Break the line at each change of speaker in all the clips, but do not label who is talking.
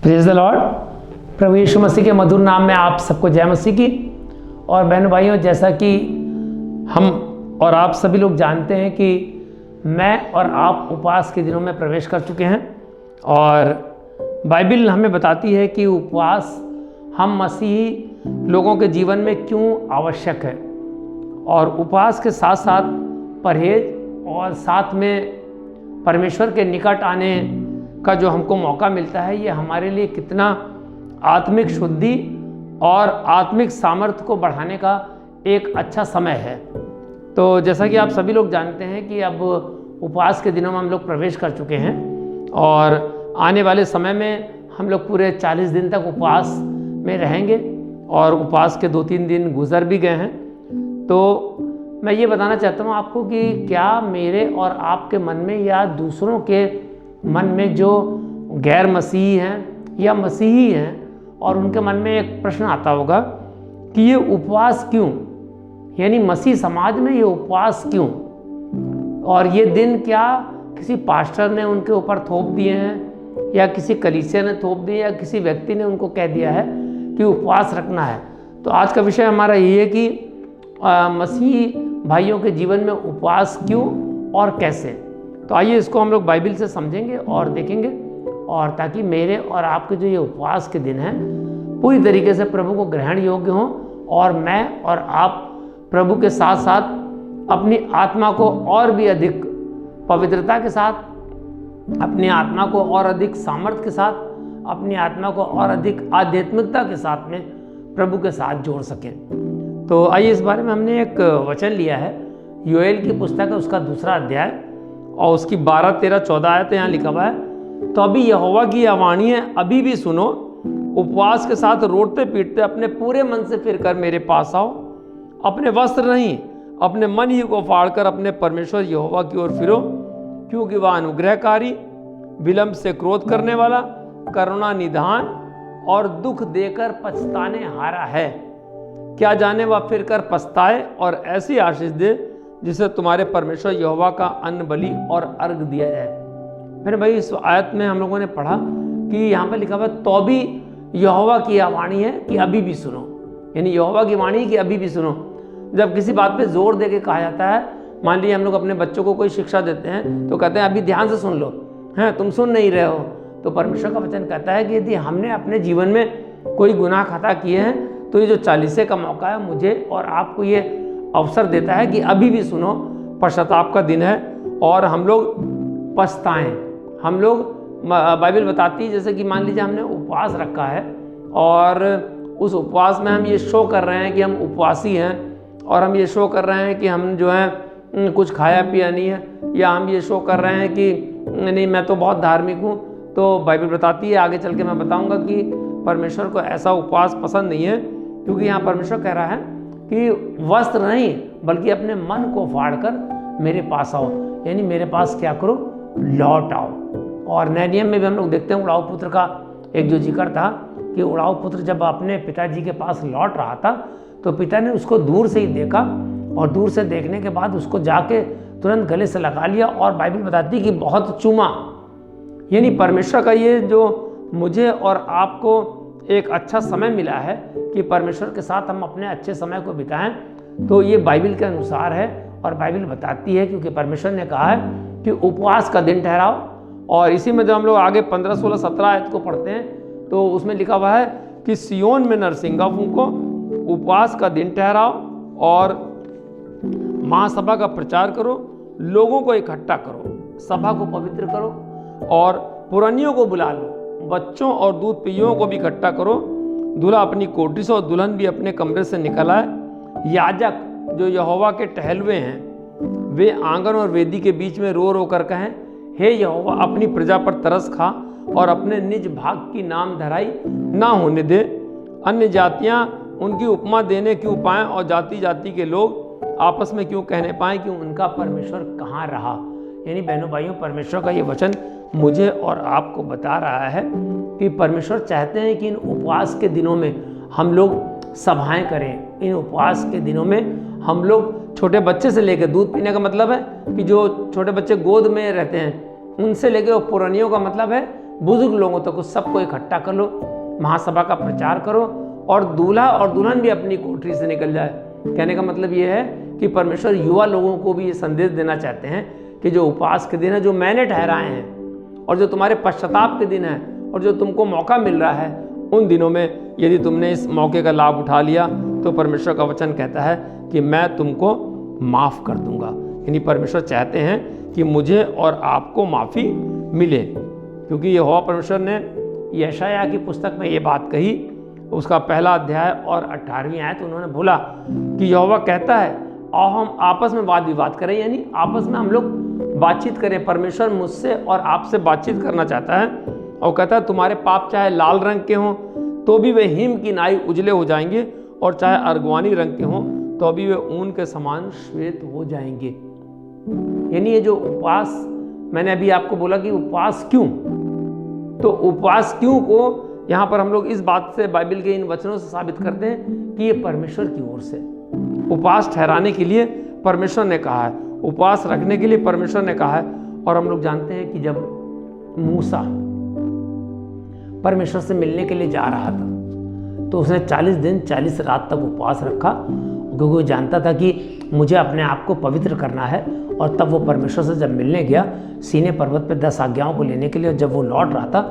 Praise the Lord. प्रभु यीशु मसीह के मधुर नाम में आप सबको जय मसीह की। और बहनों भाइयों, जैसा कि हम और आप सभी लोग जानते हैं कि मैं और आप उपवास के दिनों में प्रवेश कर चुके हैं और बाइबल हमें बताती है कि उपवास हम मसीही लोगों के जीवन में क्यों आवश्यक है। और उपवास के साथ साथ परहेज और साथ में परमेश्वर के निकट आने का जो हमको मौका मिलता है, ये हमारे लिए कितना आत्मिक शुद्धि और आत्मिक सामर्थ्य को बढ़ाने का एक अच्छा समय है। तो जैसा कि आप सभी लोग जानते हैं कि अब उपवास के दिनों में हम लोग प्रवेश कर चुके हैं और आने वाले समय में हम लोग पूरे 40 दिन तक उपवास में रहेंगे और उपवास के 2-3 दिन गुजर भी गए हैं। तो मैं ये बताना चाहता हूँ आपको कि क्या मेरे और आपके मन में या दूसरों के मन में जो गैर मसीही हैं या मसीही हैं और उनके मन में एक प्रश्न आता होगा कि ये उपवास क्यों, यानी मसीह समाज में ये उपवास क्यों, और ये दिन क्या किसी पास्टर ने उनके ऊपर थोप दिए हैं या किसी कलीसिया ने थोप दिए या किसी व्यक्ति ने उनको कह दिया है कि उपवास रखना है। तो आज का विषय हमारा ये है कि मसीही भाइयों के जीवन में उपवास क्यों और कैसे। तो आइए इसको हम लोग बाइबल से समझेंगे और देखेंगे, और ताकि मेरे और आपके जो ये उपवास के दिन हैं पूरी तरीके से प्रभु को ग्रहण योग्य हों और मैं और आप प्रभु के साथ साथ अपनी आत्मा को और भी अधिक पवित्रता के साथ, अपनी आत्मा को और अधिक सामर्थ्य के साथ, अपनी आत्मा को और अधिक आध्यात्मिकता के साथ में प्रभु के साथ जोड़ सकें। तो आइए इस बारे में हमने एक वचन लिया है, योएल की पुस्तक है, उसका 2 अध्याय और उसकी 12, 13, 14 आयत यहाँ लिखा हुआ है। तो अभी यहोवा की यह वाणी है, अभी भी सुनो, उपवास के साथ रोटते पीटते अपने पूरे मन से फिर कर मेरे पास आओ। अपने वस्त्र नहीं, अपने मन ही को फाड़कर अपने परमेश्वर यहोवा की ओर फिरो, क्योंकि वह अनुग्रहकारी, विलंब से क्रोध करने वाला, करुणा निधान और दुख देकर पछताने हारा है। क्या जाने वह फिर कर पछताए और ऐसी आशीष दे जिसे तुम्हारे परमेश्वर यहोवा का अन्न बलि और अर्घ दिया जाए। मेरे भाई, इस आयत में हम लोगों ने पढ़ा कि यहाँ पर लिखा हुआ तो भी यहोवा की यह वाणी है कि अभी भी सुनो, यानी यहोवा की वाणी कि अभी भी सुनो। जब किसी बात पे जोर दे के कहा जाता है, मान लीजिए हम लोग अपने बच्चों को कोई शिक्षा देते हैं तो कहते हैं अभी ध्यान से सुन लो, हैं तुम सुन नहीं रहे हो। तो परमेश्वर का वचन कहता है कि यदि हमने अपने जीवन में कोई गुनाह खता किए हैं तो ये जो 40 का मौका है मुझे और आपको ये अवसर देता है कि अभी भी सुनो, पश्चाताप का दिन है और हम लोग पछताएं। हम लोग, बाइबल बताती है जैसे कि मान लीजिए हमने उपवास रखा है और उस उपवास में हम ये शो कर रहे हैं कि हम उपवासी हैं और हम ये शो कर रहे हैं कि हम जो है कुछ खाया पिया नहीं है, या हम ये शो कर रहे हैं कि नहीं मैं तो बहुत धार्मिक हूँ। तो बाइबल बताती है, आगे चल के मैं बताऊँगा कि परमेश्वर को ऐसा उपवास पसंद नहीं है, क्योंकि यहाँ परमेश्वर कह रहा है कि वस्त्र नहीं बल्कि अपने मन को फाड़कर मेरे पास आओ, यानी मेरे पास क्या करो, लौट आओ। और नए नियम में भी हम लोग देखते हैं उड़ाऊ पुत्र का एक जो जिक्र था कि उड़ाऊ पुत्र जब अपने पिताजी के पास लौट रहा था तो पिता ने उसको दूर से ही देखा और दूर से देखने के बाद उसको जाके तुरंत गले से लगा लिया और बाइबल बताती कि बहुत चूमा। यानी परमेश्वर का ये जो मुझे और आपको एक अच्छा समय मिला है कि परमेश्वर के साथ हम अपने अच्छे समय को बिताएं, तो ये बाइबल के अनुसार है और बाइबल बताती है, क्योंकि परमेश्वर ने कहा है कि उपवास का दिन ठहराओ। और इसी में जब हम लोग आगे 15, 16, 17 आयत को पढ़ते हैं तो उसमें लिखा हुआ है कि सियोन में नरसिंगा फूंको, उपवास का दिन ठहराओ और महासभा का प्रचार करो, लोगों को इकट्ठा करो, सभा को पवित्र करो और पुरानियों को बुला लो, बच्चों और दूध पियों को भी इकट्ठा करो। दूल्हा अपनी कोठी से और दुल्हन भी अपने कमरे से निकल आए। याजक जो यहोवा के टहलुए हैं वे आंगन और वेदी के बीच में रो रो कर कहें, हे यहोवा अपनी प्रजा पर तरस खा और अपने निज भाग की नाम धराई ना होने दे। अन्य जातियां उनकी उपमा देने क्यों पाएं और जाति जाति के लोग आपस में क्यों कहने पाएं कि उनका परमेश्वर कहाँ रहा। यानी बहनों भाइयों, परमेश्वर का ये वचन मुझे और आपको बता रहा है कि परमेश्वर चाहते हैं कि इन उपवास के दिनों में हम लोग सभाएं करें। इन उपवास के दिनों में हम लोग छोटे बच्चे से लेकर, दूध पीने का मतलब है कि जो छोटे बच्चे गोद में रहते हैं, उनसे लेकर पुरानियों का मतलब है बुजुर्ग लोगों तक सबको इकट्ठा कर लो, महासभा का प्रचार करो और दूल्हा और दुल्हन भी अपनी कोठरी से निकल जाए। कहने का मतलब ये है कि परमेश्वर युवा लोगों को भी ये संदेश देना चाहते हैं कि जो उपवास के दिन है, जो मैंने ठहराए हैं और जो तुम्हारे पश्चाताप के दिन है और जो तुमको मौका मिल रहा है, उन दिनों में यदि तुमने इस मौके का लाभ उठा लिया तो परमेश्वर का वचन कहता है कि मैं तुमको माफ़ कर दूंगा। यानी परमेश्वर चाहते हैं कि मुझे और आपको माफ़ी मिले, क्योंकि यहोवा परमेश्वर ने यशायाह की पुस्तक में ये बात कही, उसका पहला अध्याय और 18वीं आयत उन्होंने बोला कि यहोवा कहता है आओ हम आपस में वाद विवाद करें, यानी आपस में हम लोग बातचीत करें। परमेश्वर मुझसे और आपसे बातचीत करना चाहता है और कहता है तुम्हारे पाप चाहे लाल रंग के हों तो भी वे हिम की नाई उजले हो जाएंगे, और चाहे अर्गवानी रंग के हों तो भी वे ऊन के समान श्वेत हो जाएंगे। यानी ये जो उपवास, मैंने अभी आपको बोला कि उपवास क्यों, तो उपवास क्यों को यहाँ पर हम लोग इस बात से, बाइबल के इन वचनों से साबित करते हैं कि ये परमेश्वर की ओर से उपवास ठहराने के लिए परमेश्वर ने कहा है, उपवास रखने के लिए परमेश्वर ने कहा है। और हम लोग जानते हैं कि जब मूसा परमेश्वर से मिलने के लिए जा रहा था तो उसने 40 दिन 40 रात तक उपवास रखा, क्योंकि वो जानता था कि मुझे अपने आप को पवित्र करना है। और तब वो परमेश्वर से जब मिलने गया सीने पर्वत पे 10 आज्ञाओं को लेने के लिए, जब वो लौट रहा था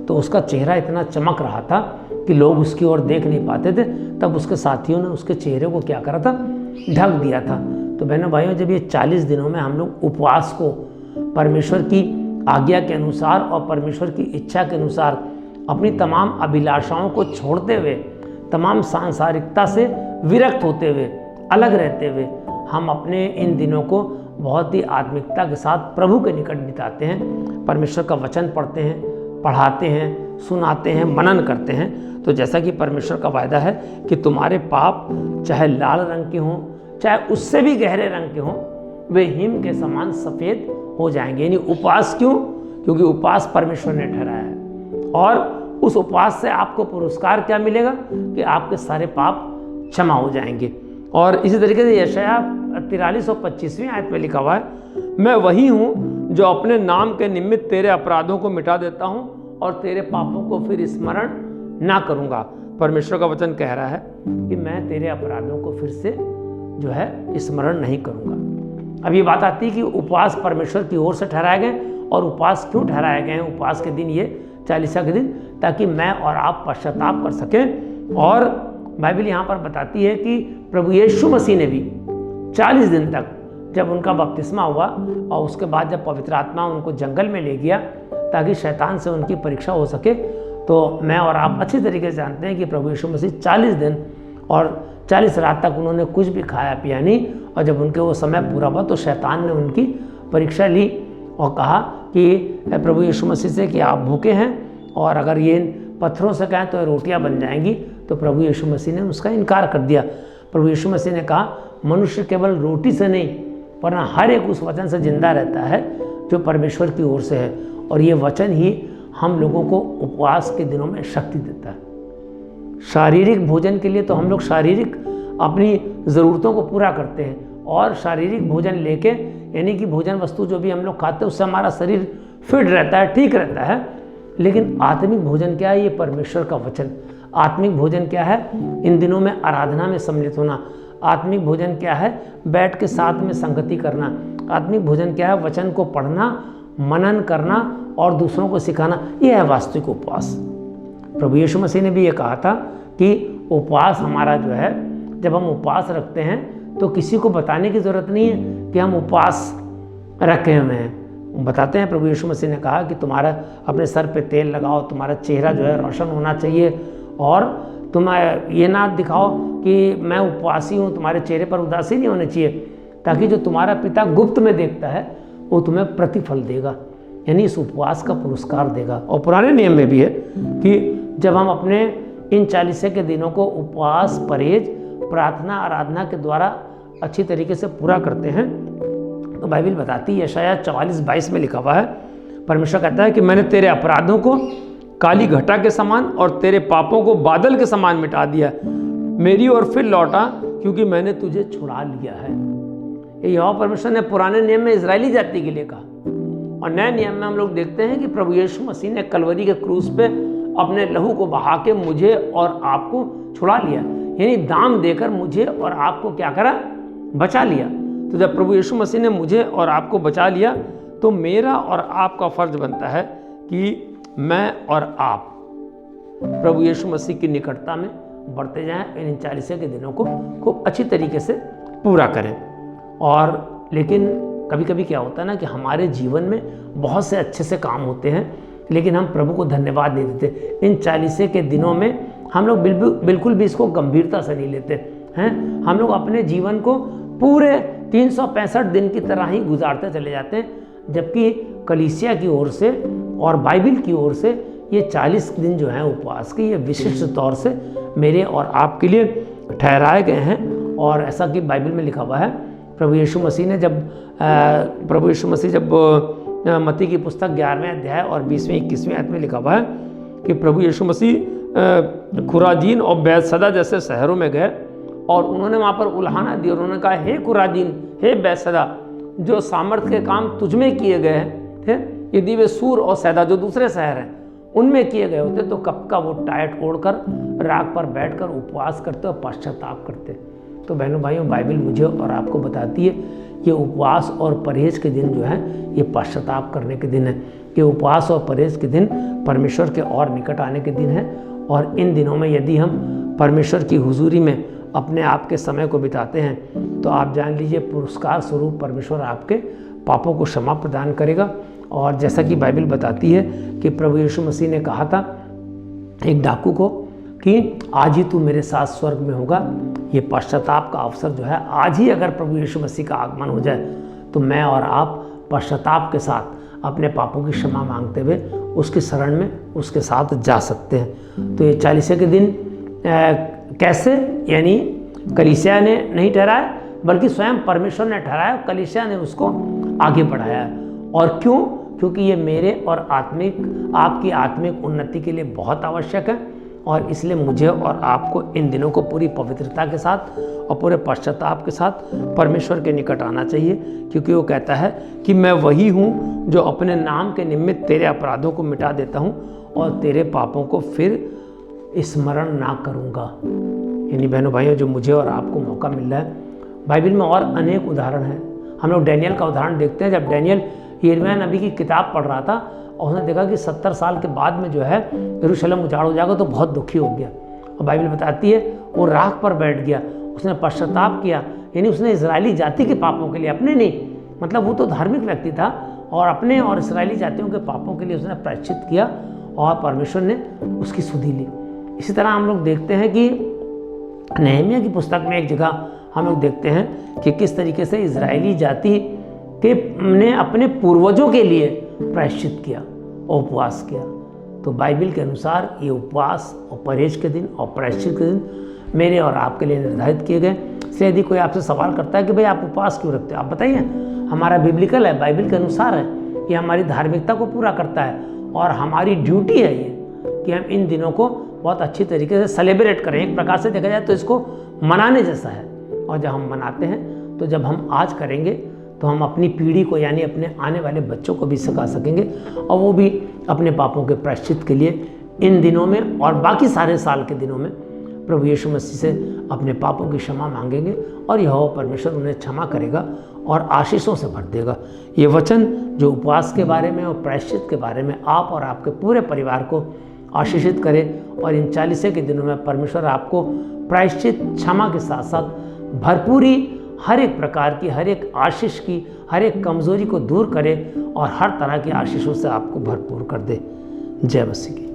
तो उसका चेहरा इतना चमक रहा था कि लोग उसकी ओर देख नहीं पाते थे। तब उसके साथियों ने उसके चेहरे को क्या करा था, ढक दिया था। तो बहनों भाइयों, जब ये 40 दिनों में हम लोग उपवास को परमेश्वर की आज्ञा के अनुसार और परमेश्वर की इच्छा के अनुसार अपनी तमाम अभिलाषाओं को छोड़ते हुए, तमाम सांसारिकता से विरक्त होते हुए, अलग रहते हुए हम अपने इन दिनों को बहुत ही आत्मिकता के साथ प्रभु के निकट बिताते हैं, परमेश्वर का वचन पढ़ते हैं, पढ़ाते हैं, सुनाते हैं, मनन करते हैं। तो जैसा कि परमेश्वर का वायदा है कि तुम्हारे पाप चाहे लाल रंग के हों, चाहे उससे भी गहरे रंग के हों, वे हिम के समान सफ़ेद हो जाएंगे। यानी उपवास क्यों? क्योंकि उपवास परमेश्वर ने ठहराया है, और उस उपवास से आपको पुरस्कार क्या मिलेगा कि आपके सारे पाप क्षमा हो जाएंगे। और इसी तरीके से यशायाह 43 और 25वीं आयत में लिखा हुआ है, मैं वही हूँ जो अपने नाम के निमित्त तेरे अपराधों को मिटा देता हूँ और तेरे पापों को फिर स्मरण ना करूँगा। परमेश्वर का वचन कह रहा है कि मैं तेरे अपराधों को फिर से जो है स्मरण नहीं करूँगा। अब ये बात आती है कि उपवास परमेश्वर की ओर से ठहराए गए, और उपवास क्यों ठहराए गए हैं उपवास के दिन, ये 40 के दिन, ताकि मैं और आप पश्चाताप कर सकें। और बाइबल यहाँ पर बताती है कि प्रभु यीशु मसीह ने भी 40 दिन तक, जब उनका बपतिस्मा हुआ और उसके बाद जब पवित्र आत्मा उनको जंगल में ले गया ताकि शैतान से उनकी परीक्षा हो सके, तो मैं और आप अच्छी तरीके से जानते हैं कि प्रभु यीशु मसीह 40 दिन और 40 रात तक उन्होंने कुछ भी खाया पिया नहीं। और जब उनके वो समय पूरा हुआ तो शैतान ने उनकी परीक्षा ली और कहा कि प्रभु यीशु मसीह से कि आप भूखे हैं और अगर ये पत्थरों से कहें तो ये रोटियां बन जाएंगी। तो प्रभु यीशु मसीह ने उसका इनकार कर दिया। प्रभु यीशु मसीह ने कहा मनुष्य केवल रोटी से नहीं वरना हर एक उस वचन से जिंदा रहता है जो परमेश्वर की ओर से है। और ये वचन ही हम लोगों को उपवास के दिनों में शक्ति देता है। शारीरिक भोजन के लिए तो हम लोग शारीरिक अपनी ज़रूरतों को पूरा करते हैं, और शारीरिक भोजन लेके, यानी कि भोजन वस्तु जो भी हम लोग खाते हैं उससे हमारा शरीर फिट रहता है, ठीक रहता है। लेकिन आत्मिक भोजन क्या है? ये परमेश्वर का वचन। आत्मिक भोजन क्या है? इन दिनों में आराधना में सम्मिलित होना। आत्मिक भोजन क्या है? बैठ के साथ में संगति करना। आत्मिक भोजन क्या है? वचन को पढ़ना, मनन करना और दूसरों को सिखाना। यह है वास्तविक उपवास। प्रभु यीशु मसीह ने भी ये कहा था कि उपवास हमारा जो है, जब हम उपवास रखते हैं तो किसी को बताने की ज़रूरत नहीं है कि हम उपवास रखे हुए हैं। बताते हैं, प्रभु यीशु मसीह ने कहा कि तुम्हारा अपने सर पे तेल लगाओ, तुम्हारा चेहरा जो है रोशन होना चाहिए, और तुम ये ना दिखाओ कि मैं उपवासी हूँ, तुम्हारे चेहरे पर उदासी नहीं होनी चाहिए, ताकि जो तुम्हारा पिता गुप्त में देखता है वो तुम्हें प्रतिफल देगा, यानी इस उपवास का पुरस्कार देगा। और पुराने नियम में भी है कि जब हम अपने इन 40 के दिनों को उपवास, परहेज, प्रार्थना, आराधना के द्वारा अच्छी तरीके से पूरा करते हैं, तो बाइबल बताती है, यशायाह 44:22 में लिखा हुआ है, परमेश्वर कहता है कि मैंने तेरे अपराधों को काली घटा के समान और तेरे पापों को बादल के समान मिटा दिया, मेरी ओर फिर लौटा क्योंकि मैंने तुझे छुड़ा लिया है। यहोवा परमेश्वर ने पुराने नियम में इजरायली जाति के लिए कहा और नए नियम में हम लोग देखते हैं कि प्रभु यीशु मसीह ने कलवरी के क्रूस पे अपने लहू को बहा के मुझे और आपको छुड़ा लिया, यानी दाम देकर मुझे और आपको क्या करा, बचा लिया। तो जब प्रभु यीशु मसीह ने मुझे और आपको बचा लिया तो मेरा और आपका फर्ज बनता है कि मैं और आप प्रभु यीशु मसीह की निकटता में बढ़ते जाएं, इन 40 के दिनों को खूब अच्छी तरीके से पूरा करें। और लेकिन कभी कभी क्या होता है ना कि हमारे जीवन में बहुत से अच्छे से काम होते हैं लेकिन हम प्रभु को धन्यवाद नहीं देते। इन 40 के दिनों में हम लोग बिल्कुल भी इसको गंभीरता से नहीं लेते हैं। हम लोग अपने जीवन को पूरे 365 दिन की तरह ही गुजारते चले जाते हैं, जबकि कलीसिया की ओर से और बाइबल की ओर से ये 40 दिन जो हैं उपवास के, ये विशिष्ट तौर से मेरे और आपके लिए ठहराए गए हैं। और ऐसा कि बाइबल में लिखा हुआ है, प्रभु यीशु मसीह जब मत्ती की पुस्तक 11वें अध्याय और 20वें 21वें आयत में लिखा हुआ है कि प्रभु यीशु मसीह खुराजीन और बैतसैदा जैसे शहरों में गए और उन्होंने वहाँ पर उल्हाना दी और उन्होंने कहा, हे खुराजीन, हे बैतसैदा, जो सामर्थ के काम तुझमें किए गए थे, यदि वे सूर और सैदा जो दूसरे शहर हैं उनमें किए गए होते तो कब का वो टाट ओढ़कर राख पर बैठकर उपवास करते और पश्चाताप करते। तो बहनों भाइयों, बाइबल मुझे और आपको बताती है ये उपवास और परहेज के दिन जो हैं ये पश्चाताप करने के दिन है। ये उपवास और परहेज के दिन परमेश्वर के और निकट आने के दिन है। और इन दिनों में यदि हम परमेश्वर की हुजूरी में अपने आप के समय को बिताते हैं तो आप जान लीजिए पुरस्कार स्वरूप परमेश्वर आपके पापों को क्षमा प्रदान करेगा। और जैसा कि बाइबल बताती है कि प्रभु यीशु मसीह ने कहा था एक डाकू को कि आज ही तू मेरे साथ स्वर्ग में होगा। ये पश्चाताप का अवसर जो है, आज ही अगर प्रभु यीशु मसीह का आगमन हो जाए तो मैं और आप पश्चाताप के साथ अपने पापों की क्षमा मांगते हुए उसकी शरण में उसके साथ जा सकते हैं। तो ये 40 के दिन कैसे, यानी कलीसिया ने नहीं ठहराया बल्कि स्वयं परमेश्वर ने ठहराया, कलीसिया ने उसको आगे बढ़ाया। और क्यों? क्योंकि ये मेरे और आपकी आत्मिक उन्नति के लिए बहुत आवश्यक है। और इसलिए मुझे और आपको इन दिनों को पूरी पवित्रता के साथ और पूरे पश्चाताप के साथ परमेश्वर के निकट आना चाहिए, क्योंकि वो कहता है कि मैं वही हूँ जो अपने नाम के निमित्त तेरे अपराधों को मिटा देता हूँ और तेरे पापों को फिर स्मरण ना करूँगा। यानी बहनों भाइयों, जो मुझे और आपको मौका मिल रहा है, बाइबल में और अनेक उदाहरण हैं। हम लोग डैनियल का उदाहरण देखते हैं। जब डैनियल यिर्मयाह नबी की किताब पढ़ रहा था और उसने देखा कि 70 साल के बाद में जो है यरूशलेम उजाड़ हो जाएगा, तो बहुत दुखी हो गया। और बाइबल बताती है वो राख पर बैठ गया, उसने पश्चाताप किया, यानी उसने इजरायली जाति के पापों के लिए, अपने नहीं, मतलब वो तो धार्मिक व्यक्ति था और अपने और इस्राएली जातियों के पापों के लिए उसने प्रायश्चित किया और परमेश्वर ने उसकी सुधि ली। इसी तरह हम लोग देखते हैं कि नहम्याह की पुस्तक में एक जगह हम लोग देखते हैं कि किस तरीके से इजरायली जाति ने अपने पूर्वजों के लिए प्रायश्चित किया और उपवास किया। तो बाइबल के अनुसार ये उपवास और परहेज के दिन और प्रायश्चित के दिन मेरे और आपके लिए निर्धारित किए गए। इसलिए यदि कोई आपसे सवाल करता है कि भाई आप उपवास क्यों रखते हो, आप बताइए। हमारा बिब्लिकल है, बाइबल के अनुसार है, ये हमारी धार्मिकता को पूरा करता है और हमारी ड्यूटी है ये कि हम इन दिनों को बहुत अच्छी तरीके से सेलिब्रेट करें। एक प्रकार से देखा जाए तो इसको मनाने जैसा है। और जब हम मनाते हैं तो जब हम आज करेंगे तो हम अपनी पीढ़ी को, यानी अपने आने वाले बच्चों को भी सिखा सकेंगे और वो भी अपने पापों के प्रायश्चित के लिए इन दिनों में और बाकी सारे साल के दिनों में प्रभु यीशु मसीह से अपने पापों की क्षमा मांगेंगे और यहोवा परमेश्वर उन्हें क्षमा करेगा और आशीषों से भर देगा। ये वचन जो उपवास के बारे में और प्रायश्चित के बारे में आप और आपके पूरे परिवार को आशीषित करे और इन 40 के दिनों में परमेश्वर आपको प्रायश्चित, क्षमा के साथ साथ भरपूरी, हर एक प्रकार की, हर एक आशीष की, हर एक कमजोरी को दूर करे और हर तरह की आशीषों से आपको भरपूर कर दे। जय मसीह की।